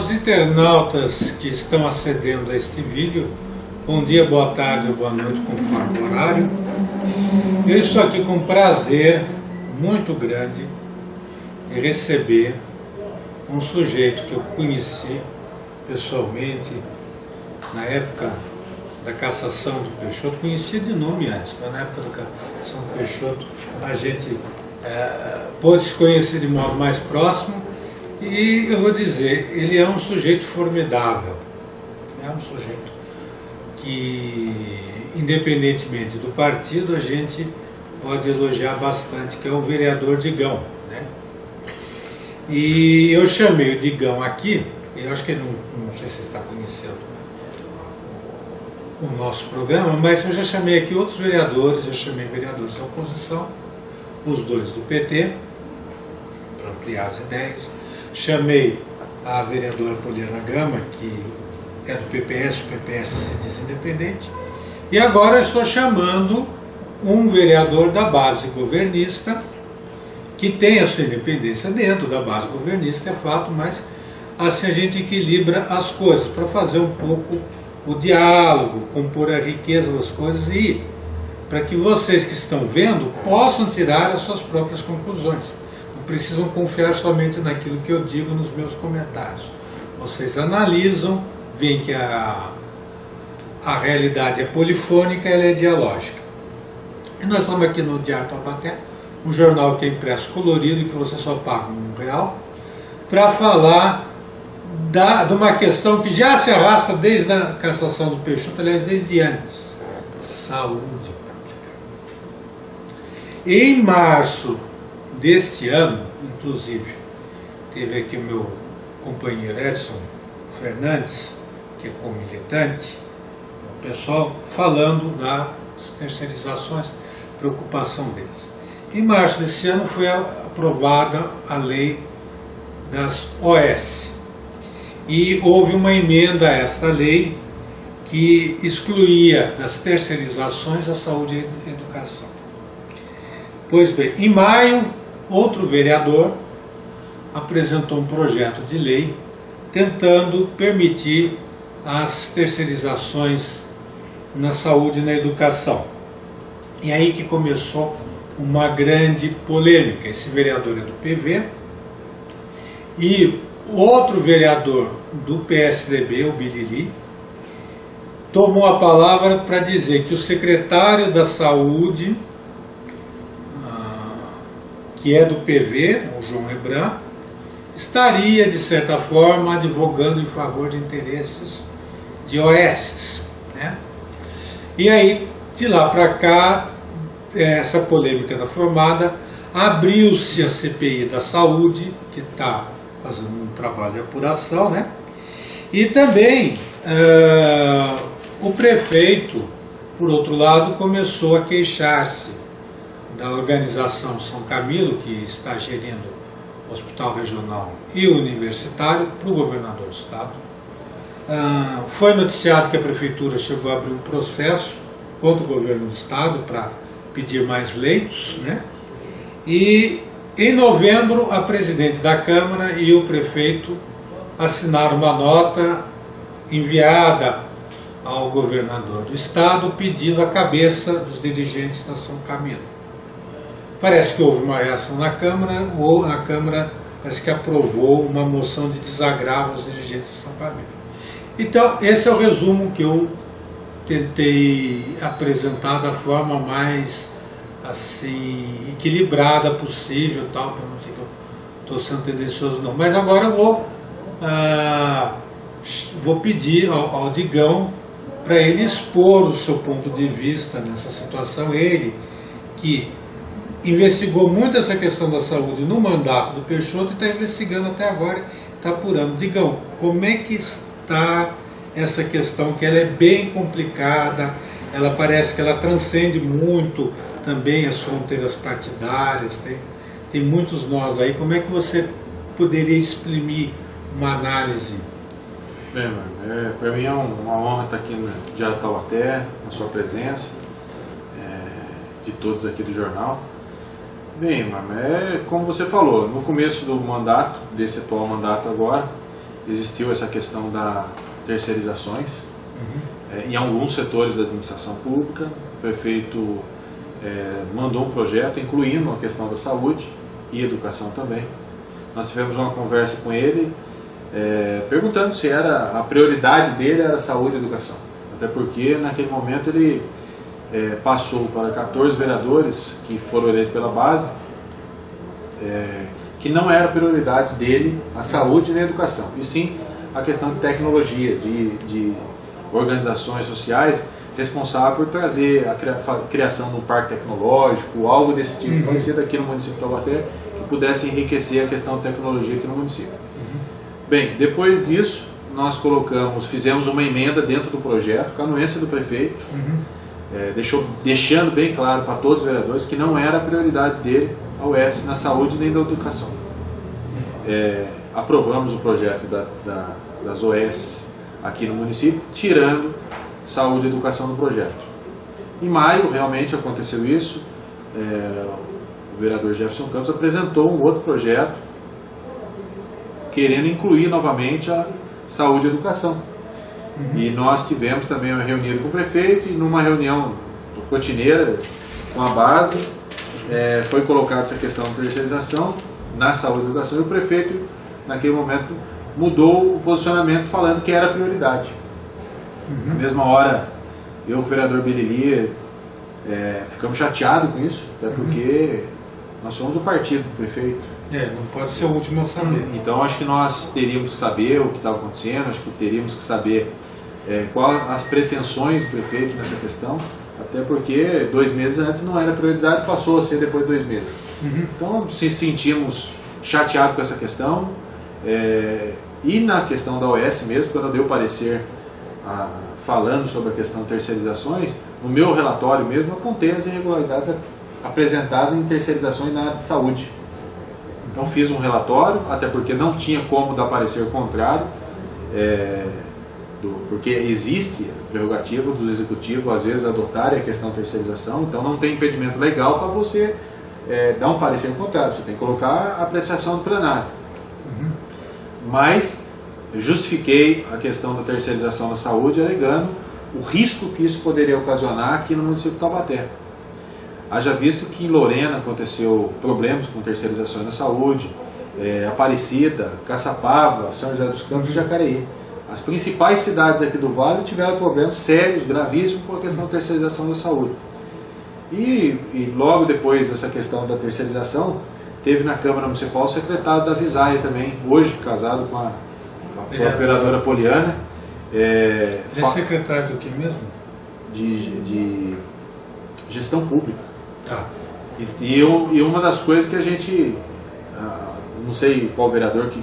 Aos internautas que estão acedendo a este vídeo, bom dia, boa tarde ou boa noite, conforme o horário. Eu estou aqui com um prazer muito grande em receber um sujeito que eu conheci pessoalmente na época da cassação do Peixoto. Conhecia de nome antes, mas na época da cassação do Peixoto a gente pôde se conhecer de modo mais próximo. E eu vou dizer, ele é um sujeito formidável, é um sujeito que, independentemente do partido, a gente pode elogiar bastante, que é o vereador Digão, né? E eu chamei o Digão aqui, eu acho que ele não sei se você está conhecendo o nosso programa, mas eu já chamei aqui outros vereadores, eu chamei vereadores da oposição, os dois do PT, para ampliar as ideias. Chamei a vereadora Poliana Gama, que é do PPS, o PPS se diz independente, e agora estou chamando um vereador da base governista, que tem a sua independência dentro da base governista, é fato, mas assim a gente equilibra as coisas, para fazer um pouco o diálogo, compor a riqueza das coisas e para que vocês que estão vendo possam tirar as suas próprias conclusões. Precisam confiar somente naquilo que eu digo nos meus comentários. Vocês analisam, veem que a realidade é polifônica, ela é dialógica. E nós estamos aqui no Diário Taubaté, um jornal que é impresso colorido e que você só paga R$1, para falar de uma questão que já se arrasta desde a cassação do Peixoto, aliás, desde antes: saúde pública. Em março deste ano, inclusive, teve aqui o meu companheiro Edson Fernandes, que é comilitante, o pessoal falando das terceirizações, preocupação deles. Em março desse ano foi aprovada a lei das OS e houve uma emenda a esta lei que excluía das terceirizações a saúde e a educação. Pois bem, em maio, outro vereador apresentou um projeto de lei tentando permitir as terceirizações na saúde e na educação. E aí que começou uma grande polêmica. Esse vereador é do PV e outro vereador do PSDB, o Bilili, tomou a palavra para dizer que o secretário da Saúde, que é do PV, o João Hebran, estaria, de certa forma, advogando em favor de interesses de OS, né? E aí, de lá para cá, essa polêmica da formada, abriu-se a CPI da Saúde, que está fazendo um trabalho de apuração, né? E também o prefeito, por outro lado, começou a queixar-se da organização São Camilo, que está gerindo o Hospital Regional e o Universitário, para o governador do estado. Foi noticiado que a prefeitura chegou a abrir um processo contra o governo do estado para pedir mais leitos, né? E em novembro a presidente da Câmara e o prefeito assinaram uma nota enviada ao governador do estado pedindo a cabeça dos dirigentes da São Camilo. Parece que houve uma reação na Câmara, ou a Câmara parece que aprovou uma moção de desagravo aos dirigentes de São Camilo. Então, esse é o resumo que eu tentei apresentar da forma mais assim equilibrada possível, tal, para não dizer que eu estou sendo tendencioso não. Mas agora eu vou pedir ao Digão para ele expor o seu ponto de vista nessa situação. Ele que investigou muito essa questão da saúde no mandato do Peixoto e está investigando até agora, está apurando. Digão, como é que está essa questão, que ela é bem complicada, ela parece que ela transcende muito também as fronteiras partidárias, tem muitos nós aí. Como é que você poderia exprimir uma análise? Bem, mano, para mim é uma honra estar aqui no Diário Taubaté, na sua presença, de todos aqui do jornal. Bem, mano, como você falou, no começo do mandato, desse atual mandato agora, existiu essa questão da terceirizações em alguns setores da administração pública. O prefeito mandou um projeto incluindo a questão da saúde e educação também. Nós tivemos uma conversa com ele perguntando se a prioridade dele era saúde e educação. Até porque naquele momento ele passou para 14 vereadores que foram eleitos pela base, que não era prioridade dele a saúde nem a educação, e sim a questão de tecnologia, de organizações sociais responsável por trazer a criação de um parque tecnológico, algo desse tipo parecido aqui no município de Taubaté, que pudesse enriquecer a questão de tecnologia aqui no município. Bem, depois disso, nós fizemos uma emenda dentro do projeto, com a anuência do prefeito, deixando bem claro para todos os vereadores que não era a prioridade dele a OS na saúde nem da educação. Aprovamos o projeto das OS aqui no município, tirando saúde e educação do projeto. Em maio, realmente aconteceu isso, o vereador Jefferson Campos apresentou um outro projeto querendo incluir novamente a saúde e educação. E nós tivemos também uma reunião com o prefeito, e numa reunião rotineira com a base, foi colocada essa questão de terceirização na saúde e educação, e o prefeito, naquele momento, mudou o posicionamento falando que era prioridade. Na mesma hora, eu e o vereador Bilili ficamos chateados com isso, até porque nós somos o partido do prefeito. Não pode ser o último a saber. Então acho que nós teríamos que saber o que estava acontecendo, acho que teríamos que saber quais as pretensões do prefeito nessa questão, até porque 2 meses antes não era prioridade, passou a ser depois de 2 meses. Então se sentimos chateados com essa questão, e na questão da OS mesmo, quando eu dei o parecer falando sobre a questão de terceirizações, no meu relatório mesmo apontei as irregularidades apresentadas em terceirizações na área de saúde. Então fiz um relatório, até porque não tinha como dar parecer contrário, porque existe a prerrogativa do executivo, às vezes, adotar a questão de terceirização, então não tem impedimento legal para você dar um parecer contrário, você tem que colocar a apreciação do plenário. Mas justifiquei a questão da terceirização da saúde alegando o risco que isso poderia ocasionar aqui no município de Taubaté. Haja visto que em Lorena aconteceu problemas com terceirizações da saúde, Aparecida, Caçapava, São José dos Campos e Jacareí. As principais cidades aqui do Vale tiveram problemas sérios, gravíssimos, com a questão da terceirização da saúde. E logo depois dessa questão da terceirização, teve na Câmara Municipal o secretário da Visaia também, hoje casado com a vereadora Poliana. É secretário do que mesmo? De gestão pública. Tá. E uma das coisas que a gente, não sei qual vereador que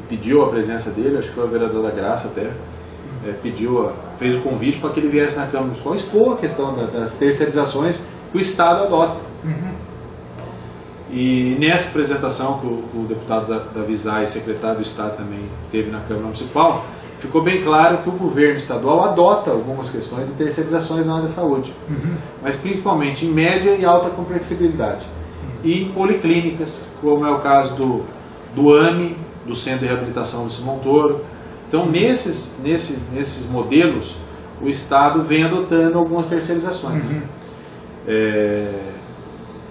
pediu a presença dele, acho que foi o vereador da Graça até, fez o convite para que ele viesse na Câmara Municipal expor a questão das terceirizações que o Estado adota. E nessa apresentação que o deputado da Visaia e secretário do Estado também teve na Câmara Municipal, ficou bem claro que o governo estadual adota algumas questões de terceirizações na área da saúde, mas principalmente em média e alta complexibilidade, e em policlínicas, como é o caso do AME, do Centro de Reabilitação do Simão Toro. Então, nesses modelos, o Estado vem adotando algumas terceirizações.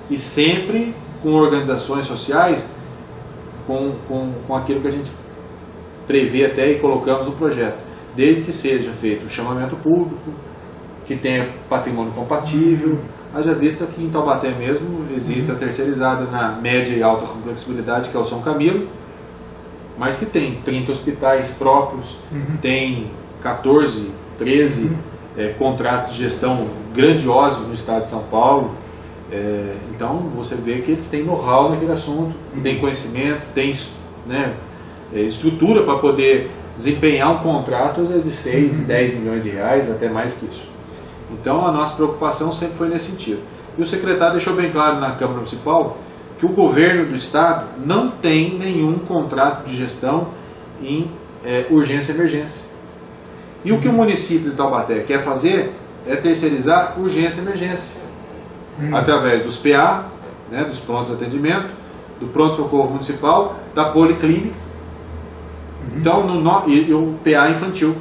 E sempre com organizações sociais, com aquilo que a gente prevê até e colocamos no projeto, desde que seja feito um chamamento público, que tenha patrimônio compatível. Haja visto que em Taubaté mesmo existe a terceirizada na média e alta complexibilidade, que é o São Camilo, mas que tem 30 hospitais próprios, tem 14, 13 contratos de gestão grandiosos no estado de São Paulo. Então você vê que eles têm know-how naquele assunto, têm conhecimento, têm estrutura para poder desempenhar um contrato às vezes de 6, de 10 milhões de reais, até mais que isso. Então a nossa preocupação sempre foi nesse sentido. E o secretário deixou bem claro na Câmara Municipal que o governo do Estado não tem nenhum contrato de gestão em urgência e emergência. E o que o município de Taubaté quer fazer é terceirizar urgência e emergência, através dos PA, dos prontos de atendimento, do pronto-socorro municipal, da policlínica Então, e o PA infantil.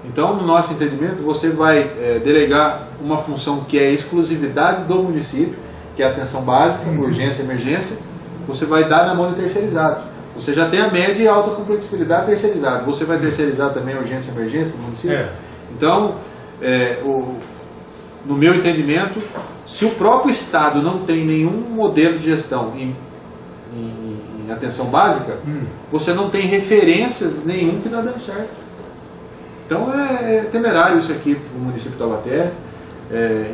Então, no nosso entendimento, você vai delegar uma função que é exclusividade do município, que é a atenção básica, urgência e emergência, você vai dar na mão de terceirizados. Você já tem a média e a alta complexibilidade terceirizada. Você vai terceirizar também a urgência e emergência no município? Então, no meu entendimento, se o próprio Estado não tem nenhum modelo de gestão em atenção básica, você não tem referências nenhum que está dando certo. Então é temerário isso aqui para o município de Taubaté.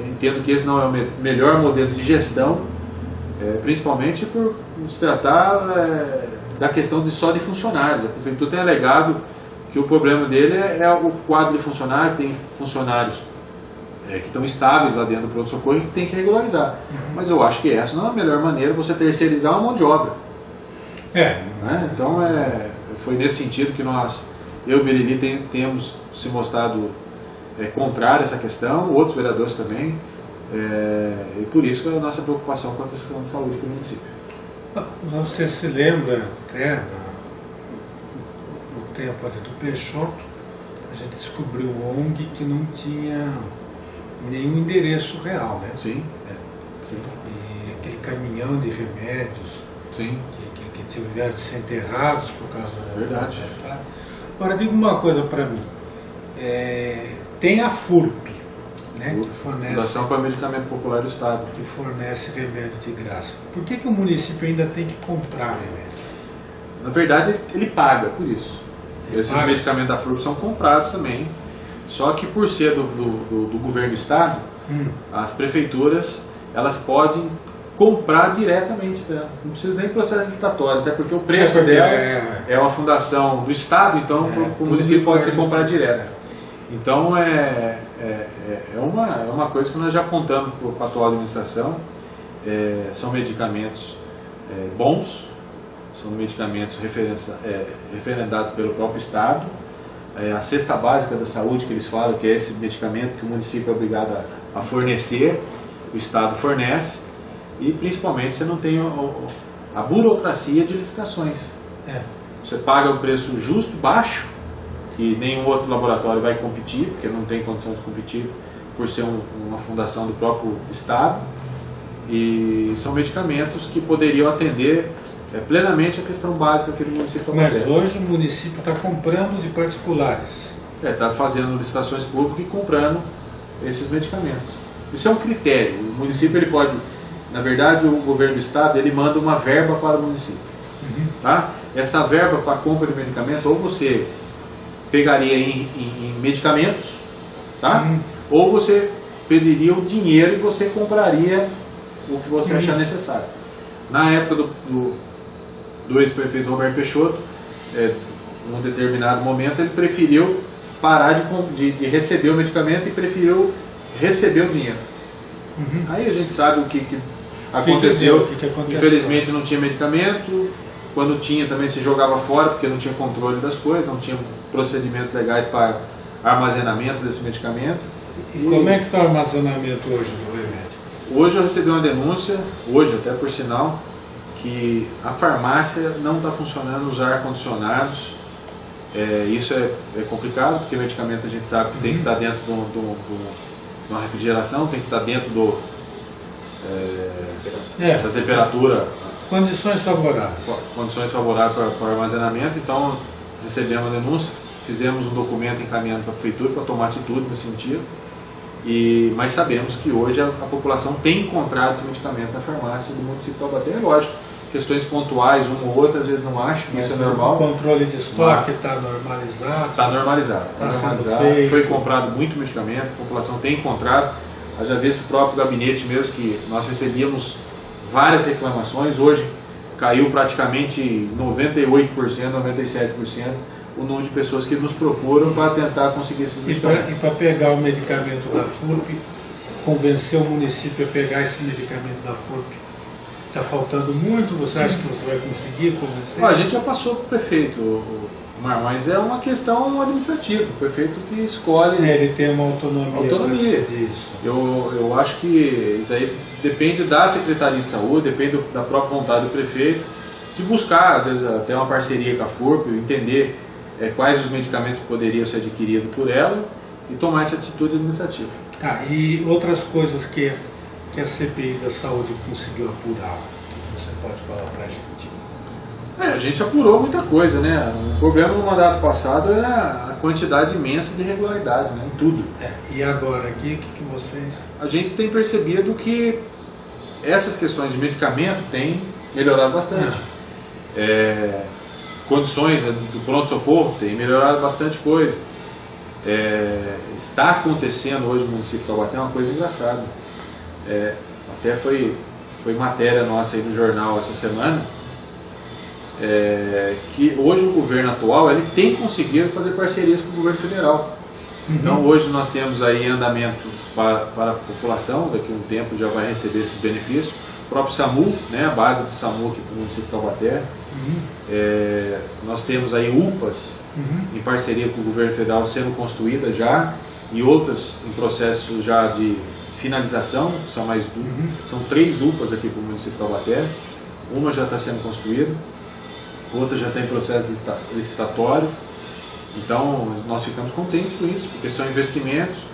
Entendo que esse não é o melhor modelo de gestão, principalmente por se tratar da questão só de funcionários. A prefeitura tem alegado que o problema dele é o quadro de funcionários, tem funcionários que estão estáveis lá dentro do pronto-socorro e que tem que regularizar. Mas eu acho que essa não é a melhor maneira, você terceirizar uma mão de obra. Né? Então foi nesse sentido que eu e o Birili temos se mostrado contrário a essa questão, outros vereadores também, e por isso a nossa preocupação com a questão de saúde do município. Você se lembra até no tempo ali do Peixoto, a gente descobriu um ONG que não tinha nenhum endereço real, né? Sim. Sim. E aquele caminhão de remédios. Sim. Que tiveram de ser enterrados por causa da... Verdade. Agora, diga uma coisa para mim. Tem a FURP, né, que fornece... Fundação para Medicamento Popular do Estado. Que fornece remédio de graça. Por que o município ainda tem que comprar remédio? Na verdade, ele paga por isso. Esses medicamentos da FURP são comprados também. Só que por ser do governo do Estado, as prefeituras elas podem comprar diretamente dela. Não precisa nem processo licitatório, até porque o preço dela é uma fundação do Estado, então o município pode ser comprado direto. Então é uma coisa que nós já apontamos para a atual administração. São medicamentos bons, são medicamentos referendados pelo próprio Estado. A cesta básica da saúde que eles falam, que é esse medicamento que o município é obrigado a fornecer, o Estado fornece. E principalmente você não tem a burocracia de licitações. Você paga o preço justo, baixo, que nenhum outro laboratório vai competir, porque não tem condição de competir por ser uma fundação do próprio Estado. E são medicamentos que poderiam atender plenamente a questão básica aqui do município. Mas hoje o município está comprando de particulares. Está fazendo licitações públicas e comprando esses medicamentos. Isso é um critério. O município ele pode... Na verdade, o governo do Estado ele manda uma verba para o município. Tá? Essa verba para a compra de medicamento, ou você pegaria em medicamentos, tá? Ou você pediria o dinheiro e você compraria o que você achar necessário. Na época do ex-prefeito Roberto Peixoto, num determinado momento, ele preferiu parar de receber o medicamento e preferiu receber o dinheiro. Aí a gente sabe o que aconteceu. Infelizmente não tinha medicamento. Quando tinha também se jogava fora porque não tinha controle das coisas, não tinha procedimentos legais para armazenamento desse medicamento. E como é que está o armazenamento hoje do remédio? Hoje eu recebi uma denúncia, hoje até por sinal, que a farmácia não está funcionando os ar-condicionados. Isso é complicado, porque o medicamento a gente sabe que tem que estar dentro de uma refrigeração, tem que estar dentro da temperatura. Condições favoráveis. Condições favoráveis para o armazenamento. Então recebemos a denúncia, fizemos um documento encaminhando para a prefeitura para tomar atitude nesse sentido. Mas sabemos que hoje a população tem encontrado esse medicamento na farmácia do município de Taubaté. É lógico, questões pontuais, uma ou outra, às vezes não acha, isso é normal. O controle de estoque está normalizado. Está normalizado. Foi comprado muito medicamento, a população tem encontrado. Já visto o próprio gabinete mesmo, que nós recebíamos várias reclamações. Hoje caiu praticamente 98%, 97% o número de pessoas que nos procuram para tentar conseguir esses medicamentos. E para pegar o medicamento da FURP, convencer o município a pegar esse medicamento da FURP, está faltando muito? Você acha que você vai conseguir convencer? A gente já passou para o prefeito, mas é uma questão administrativa. O prefeito que escolhe. Ele tem uma autonomia. Disso. Eu acho que isso aí depende da Secretaria de Saúde, depende da própria vontade do prefeito. de buscar, às vezes, até uma parceria com a FURP, entender quais os medicamentos que poderiam ser adquiridos por ela e tomar essa atitude administrativa. Tá, e outras coisas que a CPI da saúde conseguiu apurar, o que você pode falar pra gente? A gente apurou muita coisa, né? O problema no mandato passado era a quantidade imensa de irregularidade, né? Em tudo. E agora aqui, o que vocês... A gente tem percebido que essas questões de medicamento têm melhorado bastante. Condições do pronto-socorro têm melhorado bastante coisa. Está acontecendo hoje no município de Taubaté uma coisa engraçada. Até foi matéria nossa aí no jornal essa semana, que hoje o governo atual ele tem conseguido fazer parcerias com o governo federal. Então hoje nós temos aí em andamento para a população, daqui a um tempo já vai receber esses benefícios. O próprio SAMU, né, a base do SAMU aqui para o município de Taubaté. Nós temos aí UPAs em parceria com o governo federal sendo construídas já e outras em processo já de finalização, são mais são 3 UPAs aqui para o município de Taubaté. Uma já está sendo construída, outra já está em processo licitatório. Então nós ficamos contentes com isso, porque são investimentos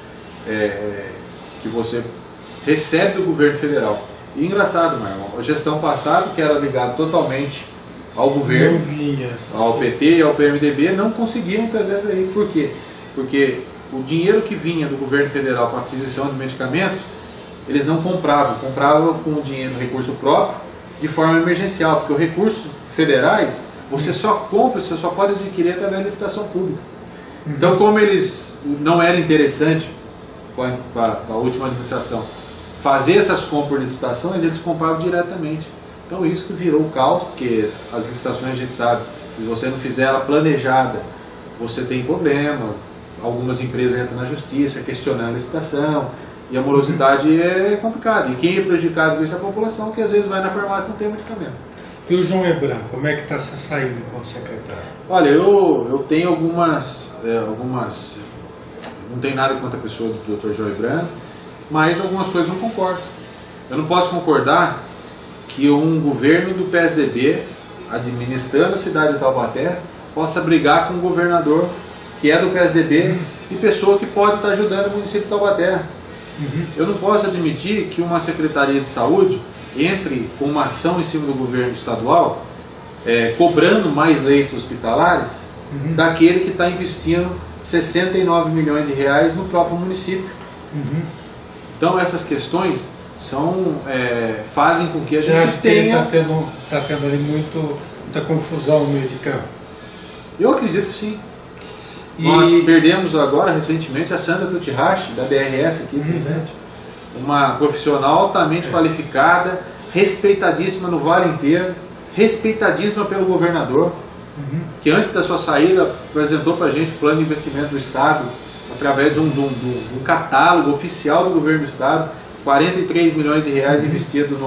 que você recebe do governo federal. E engraçado, meu irmão, a gestão passada, que era ligada totalmente ao governo, ao PT e ao PMDB, não conseguiam trazer isso aí. Por quê? Porque o dinheiro que vinha do governo federal para aquisição de medicamentos, eles não compravam com o dinheiro, recurso próprio, de forma emergencial, porque os recursos federais, você só compra, você só pode adquirir através da licitação pública. Então, como eles não era interessante para a última administração fazer essas compras de licitações, eles compravam diretamente. Então isso que virou o caos, porque as licitações a gente sabe, se você não fizer ela planejada, você tem problema, algumas empresas entram na justiça questionando a licitação, e a morosidade é complicada. E quem é prejudicado com isso é a população, que às vezes vai na farmácia e não tem medicamento. E o João Hebran, como é que está se saindo enquanto secretário? Olha, eu tenho algumas, não tem nada contra a pessoa do Dr. João Hebran, mas algumas coisas não concordo. Eu não posso concordar que um governo do PSDB, administrando a cidade de Taubaté, possa brigar com um governador que é do PSDB e pessoa que pode estar ajudando o município de Taubaté. Eu não posso admitir que uma Secretaria de Saúde entre com uma ação em cima do governo estadual, cobrando mais leitos hospitalares, daquele que está investindo 69 milhões de reais no próprio município. Então essas questões fazem com que a gente tenha... Está tendo ali muita confusão no meio de campo. Eu acredito que sim. Nós perdemos agora, recentemente, a Sandra Tutirachi, da DRS aqui, 17. Uma profissional altamente qualificada, respeitadíssima no Vale inteiro, respeitadíssima pelo governador, que antes da sua saída apresentou para a gente o plano de investimento do Estado, através de um catálogo oficial do governo do Estado, 43 milhões de reais investidos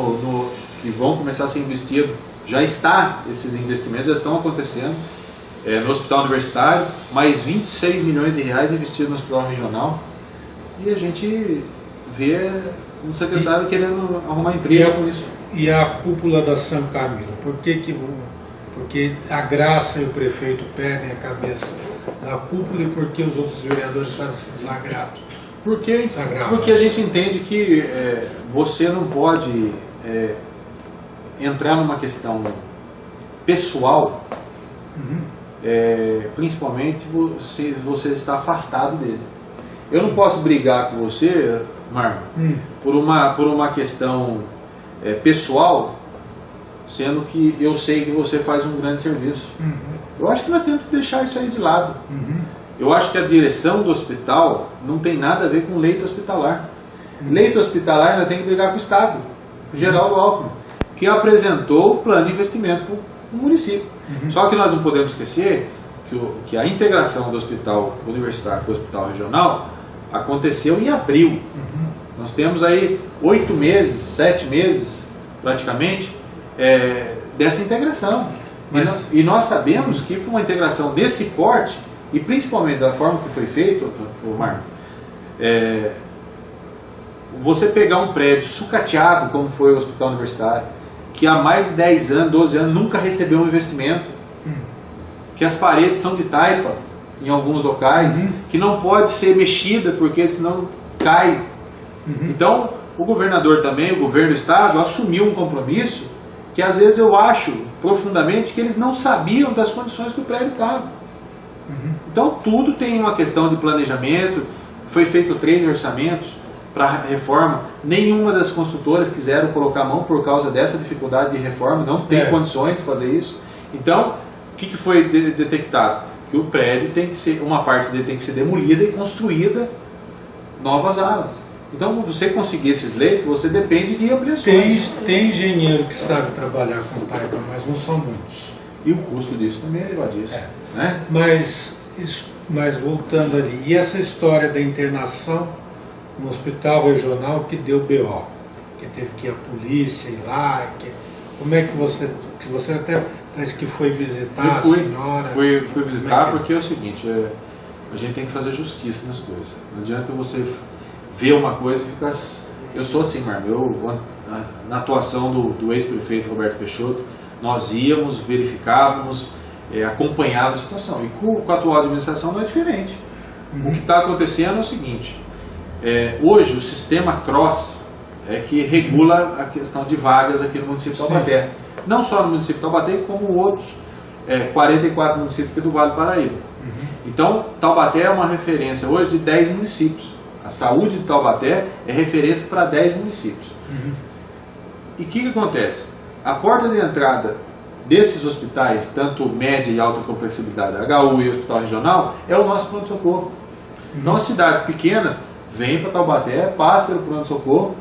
que vão começar a ser investidos. Já esses investimentos já estão acontecendo no Hospital Universitário, mais 26 milhões de reais investidos no Hospital Regional, e a gente vê um secretário querendo arrumar emprego com isso. E a cúpula da São Camilo, porque a Graça e o prefeito perdem a cabeça da cúpula e por que os outros vereadores fazem esse desagrado? Porque a gente entende que você não pode entrar numa questão pessoal, principalmente se você está afastado dele. Eu não posso brigar com você, Marlon, por uma questão pessoal, sendo que eu sei que você faz um grande serviço. Eu acho que nós temos que deixar isso aí de lado. Eu acho que a direção do hospital não tem nada a ver com leito hospitalar. Leito hospitalar nós temos que brigar com o Estado, com o Geraldo Alckmin, que apresentou o plano de investimento para o município. Só que nós não podemos esquecer que a integração do hospital universitário com o hospital regional aconteceu em abril. Nós temos aí 8 meses, 7 meses praticamente dessa integração. E nós sabemos que foi uma integração desse porte, e principalmente da forma que foi feito, Marco, você pegar um prédio sucateado, como foi o Hospital Universitário, que há mais de 10 anos, 12 anos, nunca recebeu um investimento, que as paredes são de taipa em alguns locais, que não pode ser mexida porque senão cai. Então, o governador também, o governo do estado, assumiu um compromisso que às vezes eu acho profundamente que eles não sabiam das condições que o prédio estava. Então, tudo tem uma questão de planejamento. Foi feito 3 orçamentos para a reforma. Nenhuma das construtoras quiseram colocar a mão por causa dessa dificuldade de reforma, não tem condições de fazer isso. Então, o que foi detectado? Que o prédio tem que ser, uma parte dele tem que ser demolida e construída novas alas. Então, você conseguir esses leitos, você depende de ampliações. Tem engenheiro que sabe trabalhar com taipa, mas não são muitos. E o custo disso também é elevadíssimo. Né? Mas voltando ali, e essa história da internação no hospital regional que deu BO, que teve que ir a polícia ir lá, como é que você até parece que foi visitar a senhora? Fui visitar porque é o seguinte, a gente tem que fazer justiça nas coisas. Não adianta você ver uma coisa e ficar... Eu sou assim, Marco, na atuação do ex-prefeito Roberto Peixoto, nós íamos, verificávamos, acompanhava a situação. E com a atual administração não é diferente. O que está acontecendo é o seguinte, hoje o sistema CROSS é que regula a questão de vagas aqui no município de Taubaté. Não só no município de Taubaté, como outros 44 municípios aqui do Vale do Paraíba. Então, Taubaté é uma referência hoje de 10 municípios. A saúde de Taubaté é referência para 10 municípios. E o que acontece? A porta de entrada desses hospitais, tanto média e alta complexibilidade, HU e hospital regional, é o nosso pronto-socorro. Então as cidades pequenas vêm para Taubaté, passam pelo pronto-socorro,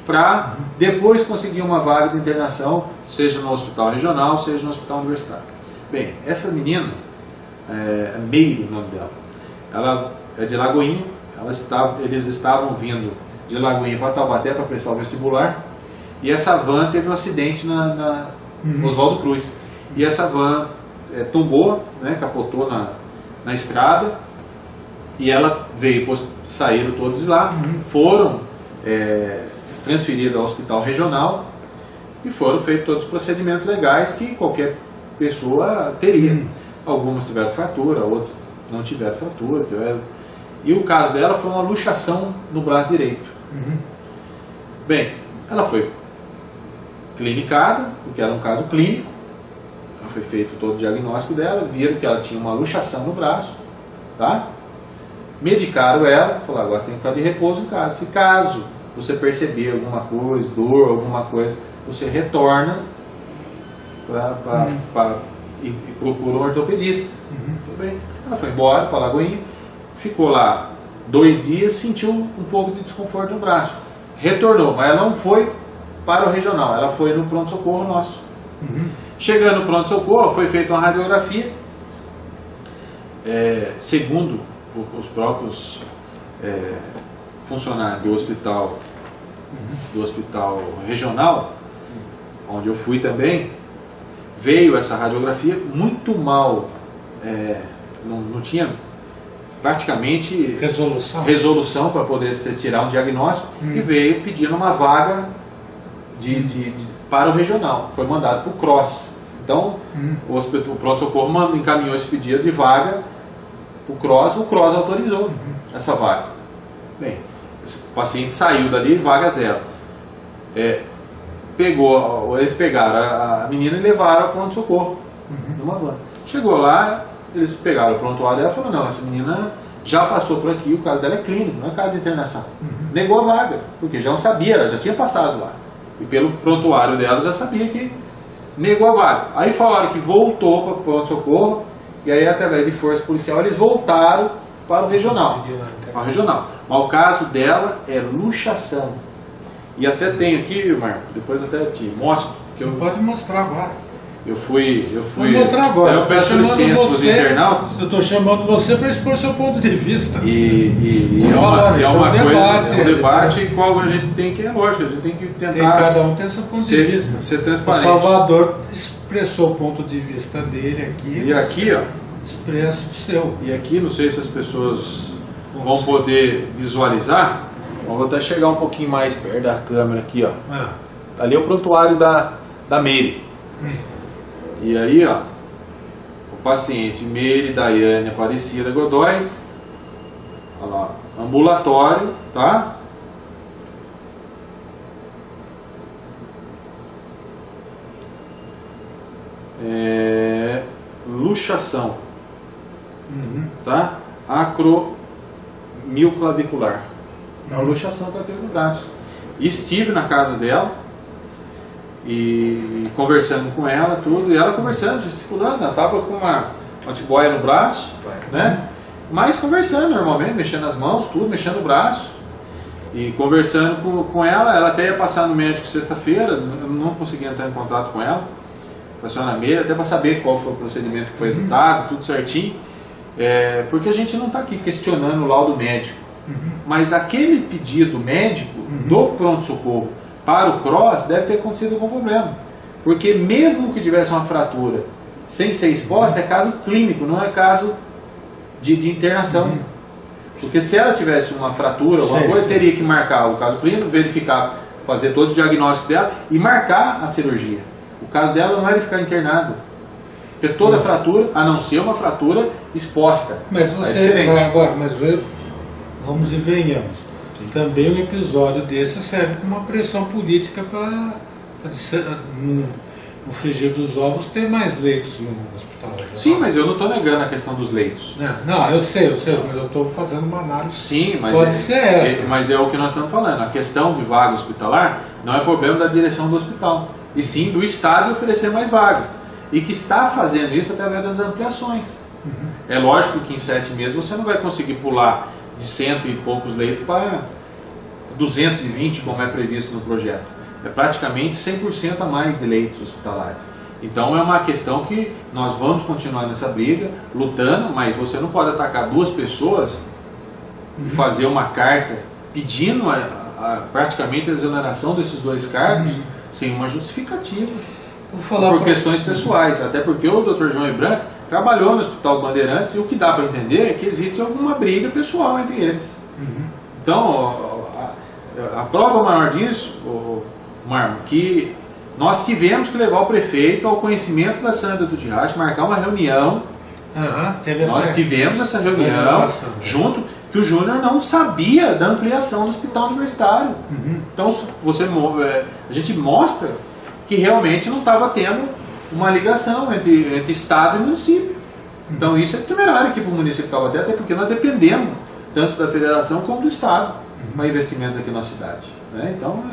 para depois conseguir uma vaga de internação, seja no hospital regional, seja no hospital universitário. Bem, essa menina, Meire, o nome dela, ela é de Lagoinha, eles estavam vindo de Lagoinha para Taubaté para prestar o vestibular, e essa van teve um acidente na Oswaldo Cruz. E essa van tombou, né, capotou na estrada, e ela veio, saíram todos de lá, foram transferidos ao hospital regional e foram feitos todos os procedimentos legais que qualquer pessoa teria. Algumas tiveram fratura, outras não tiveram fratura. E o caso dela foi uma luxação no braço direito. Bem, ela foi clinicada, porque era um caso clínico, foi feito todo o diagnóstico dela, viram que ela tinha uma luxação no braço, tá? Medicaram ela, falaram, agora você tem que ficar de repouso em casa. Se caso você perceber alguma coisa, dor, alguma coisa, você retorna e procura um ortopedista. Tudo bem. Ela foi embora para Lagoinha, ficou lá 2 dias, sentiu um pouco de desconforto no braço, retornou, mas ela não foi para o regional, ela foi no pronto-socorro nosso. Chegando no pronto-socorro, foi feita uma radiografia, segundo os próprios funcionários do hospital regional, onde eu fui também, veio essa radiografia muito mal, não tinha praticamente resolução para poder tirar um diagnóstico, e veio pedindo uma vaga para o regional. Foi mandado para o CROSS. Então, o pronto-socorro encaminhou esse pedido de vaga para o CROSS autorizou essa vaga. Bem, esse paciente saiu dali, vaga 0. Eles pegaram a menina e levaram ao pronto-socorro numa van. Chegou lá, eles pegaram o prontuário dela e falaram, não, essa menina já passou por aqui, o caso dela é clínico, não é caso de internação. Negou a vaga, porque já não sabia, ela já tinha passado lá. E pelo prontuário dela já sabia que negou a vaga. Aí falaram que voltou para o pronto-socorro, e aí através de força policial eles voltaram para o regional. Mas o caso dela é luxação. E até tem aqui, Marco, depois até te mostro. Que não pode mostrar agora. Eu fui. Vou mostrar agora. Eu peço licença para os internautas. Eu estou chamando você para expor seu ponto de vista. E é uma coisa, é um debate qual a gente tem que, é lógico, a gente tem que tentar. Cada um tem seu ponto de vista. Ser transparente. O Salvador expressou o ponto de vista dele aqui. E aqui, ó. Expressa o seu. E aqui, não sei se as pessoas vão poder visualizar. Vou até chegar um pouquinho mais perto da câmera aqui, ó. Ali é o prontuário da da Meire. E aí, ó, o paciente Meire Daiane Aparecida Godoy, olha lá, ambulatório, tá? Luxação, tá? Acromioclavicular. É uma luxação que ela teve no braço. Estive na casa dela e conversando com ela, tudo, e ela conversando, gesticulando, ela tava com uma boia no braço, né? Mas conversando normalmente, mexendo as mãos, tudo, mexendo o braço. E conversando com ela, ela até ia passar no médico sexta-feira, eu não consegui entrar em contato com ela, passou na Meire, até para saber qual foi o procedimento que foi adotado, tudo certinho, porque a gente não está aqui questionando o laudo médico, mas aquele pedido médico do pronto-socorro para o CROSS deve ter acontecido algum problema, porque mesmo que tivesse uma fratura sem ser exposta, é caso clínico, não é caso de internação. Porque se ela tivesse uma fratura, alguma coisa, teria que marcar o caso clínico, verificar, fazer todo o diagnóstico dela e marcar a cirurgia. O caso dela não era ficar internado. Porque toda fratura, a não ser uma fratura exposta. Mas você vai agora, mas vamos e venhamos. Sim. Também um episódio desse serve como uma pressão política para no frigir dos ovos ter mais leitos no hospital. Sim, mas eu não estou negando a questão dos leitos. Não, eu sei, mas eu estou fazendo uma análise. Sim, mas pode ser essa. Mas é o que nós estamos falando. A questão de vaga hospitalar não é problema da direção do hospital, e sim do Estado oferecer mais vagas. E que está fazendo isso através das ampliações. É lógico que em 7 meses você não vai conseguir pular de 100 e poucos leitos para 220, como é previsto no projeto. É praticamente 100% a mais de leitos hospitalares. Então é uma questão que nós vamos continuar nessa briga, lutando, mas você não pode atacar 2 pessoas e fazer uma carta pedindo praticamente a exoneração desses 2 cargos sem uma justificativa. Por questões pessoais, até porque o Dr. João Hebran trabalhou no Hospital Bandeirantes e o que dá para entender é que existe alguma briga pessoal entre eles. Então, a prova maior disso, Marmo, que nós tivemos que levar o prefeito ao conhecimento da Sandra do Diache, marcar uma reunião. Nós tivemos essa reunião junto, que o Júnior não sabia da ampliação do hospital universitário. Então, a gente mostra que realmente não estava tendo uma ligação entre Estado e município. Então isso é temerário aqui para o município de Taubaté, até porque nós dependemos tanto da federação como do Estado para investimentos aqui na cidade. Então